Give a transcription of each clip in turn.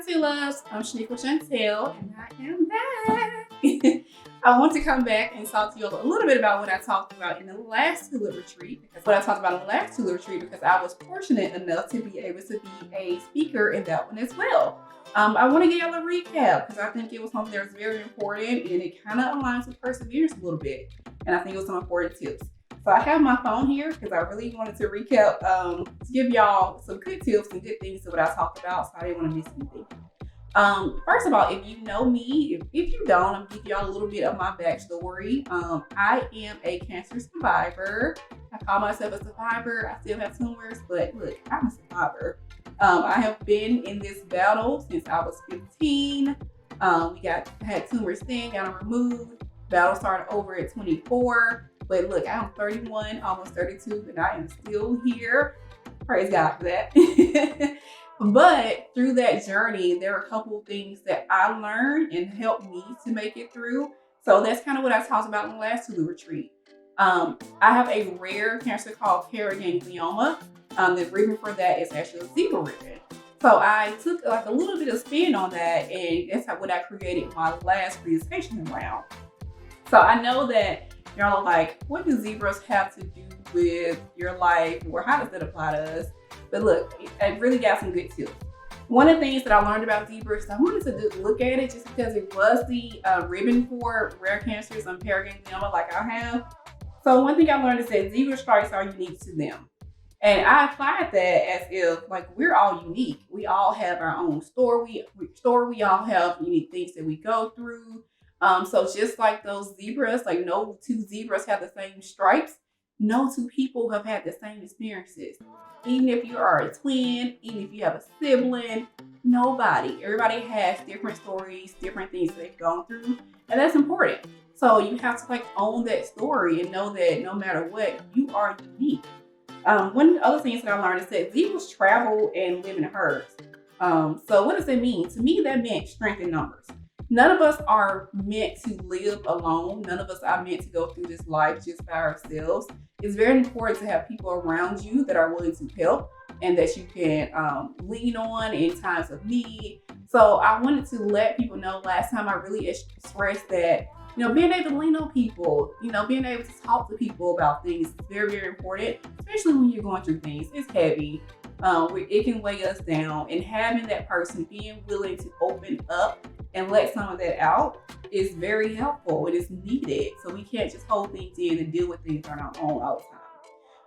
Tulips. I'm Shanequa Chantel, and I am back. I want to come back and talk to you a little bit about what I talked about in the last Tulip Retreat. Because I was fortunate enough to be able to be a speaker in that one as well. I want to give y'all a recap because I think it was something that was very important and it kind of aligns with perseverance a little bit. And I think it was some important tips. So I have my phone here because I really wanted to recap, to give y'all some good tips and good things to what I talked about, so I didn't want to miss anything. First of all, if you know me, if you don't, I'm gonna give y'all a little bit of my backstory. I am a cancer survivor. I call myself a survivor. I still have tumors, but look, I'm a survivor. I have been in this battle since I was 15. We had tumors then, got them removed. Battle started over at 24. But look, I'm 31, almost 32, and I am still here. Praise God for that. But through that journey, there are a couple of things that I learned and helped me to make it through. So that's kind of what I talked about in the last Tulip Retreat. I have a rare cancer called paraganglioma. The ribbon for that is actually a zebra ribbon. So I took like a little bit of spin on that, and that's what I created my last presentation around. So I know that y'all are like, what do zebras have to do with your life, or how does that apply to us? But look, I really got some good tips. One of the things that I learned about zebras, I wanted to look at it just because it was the ribbon for rare cancers on paraganglioma like I have. So one thing I learned is that zebra stripes are unique to them. And I applied that as if like we're all unique. We all have our own story. We all have unique things that we go through. So just like those zebras, like no two zebras have the same stripes. No two people have had the same experiences. Even if you are a twin, even if you have a sibling, everybody has different stories, different things that they've gone through, and that's important. So you have to like own that story and know that no matter what, you are unique. One of the other things that I learned is that zebras travel and live in herds. So what does that mean? To me, that meant strength in numbers. None of us are meant to live alone. None of us are meant to go through this life just by ourselves. It's very important to have people around you that are willing to help and that you can lean on in times of need. So I wanted to let people know last time I really expressed that, being able to lean on people, being able to talk to people about things is very, very important, especially when you're going through things. It's heavy. It can weigh us down, and having that person being willing to open up and let some of that out is very helpful. It is needed. So we can't just hold things in and deal with things on our own all the time.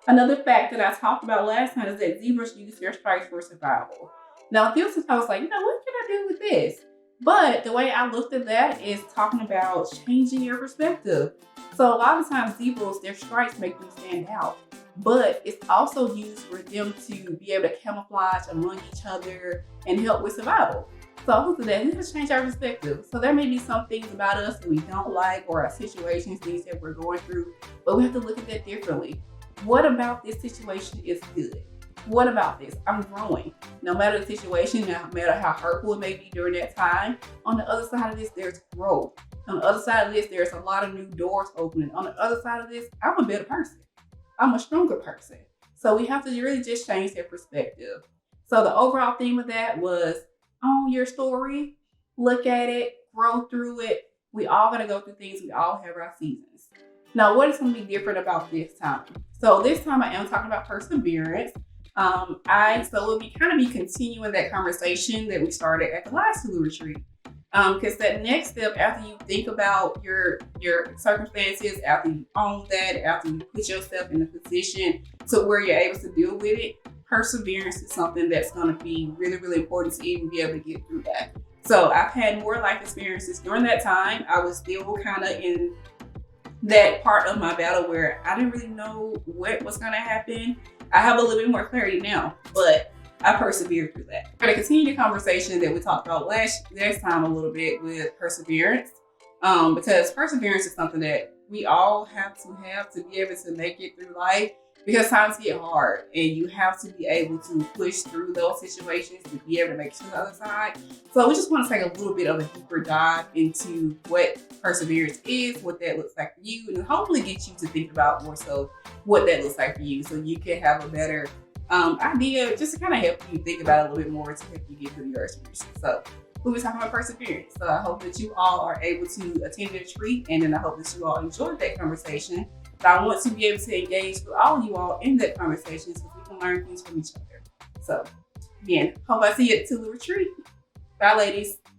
Another fact that I talked about last time is that zebras use their stripes for survival. Now, this was, I was like, what can I do with this? But the way I looked at that is talking about changing your perspective. So a lot of times zebras, their stripes make them stand out. But it's also used for them to be able to camouflage among each other and help with survival. So I looked at that, let's change our perspective. So there may be some things about us that we don't like, or our situations, things that we're going through, but we have to look at that differently. What about this situation is good? What about this? I'm growing. No matter the situation, no matter how hurtful it may be during that time, on the other side of this, there's growth. On the other side of this, there's a lot of new doors opening. On the other side of this, I'm a better person. I'm a stronger person. So we have to really just change their perspective. So the overall theme of that was own your story, look at it, grow through it. We all gonna go through things. We all have our seasons. Now, what is gonna be different about this time? So this time I am talking about perseverance. We'll be continuing that conversation that we started at the last Tulip Retreat. Because that next step, after you think about your circumstances, after you own that, after you put yourself in a position to where you're able to deal with it, perseverance is something that's going to be really, really important to even be able to get through that. So I've had more life experiences during that time. I was still kind of in that part of my battle where I didn't really know what was going to happen. I have a little bit more clarity now, but I persevered through that. I'm going to continue the conversation that we talked about last time a little bit with perseverance, because perseverance is something that we all have to be able to make it through life, because times get hard and you have to be able to push through those situations to be able to make it to the other side. So we just want to take a little bit of a deeper dive into what perseverance is, what that looks like for you, and hopefully get you to think about more so what that looks like for you, so you can have a better idea just to kind of help you think about it a little bit more to help you get through your experience. So we were talking about perseverance. So I hope that you all are able to attend the retreat, and then I hope that you all enjoyed that conversation. But I want to be able to engage with all of you all in that conversation so we can learn things from each other. So again, hope I see you at the Tulip Retreat. Bye, ladies.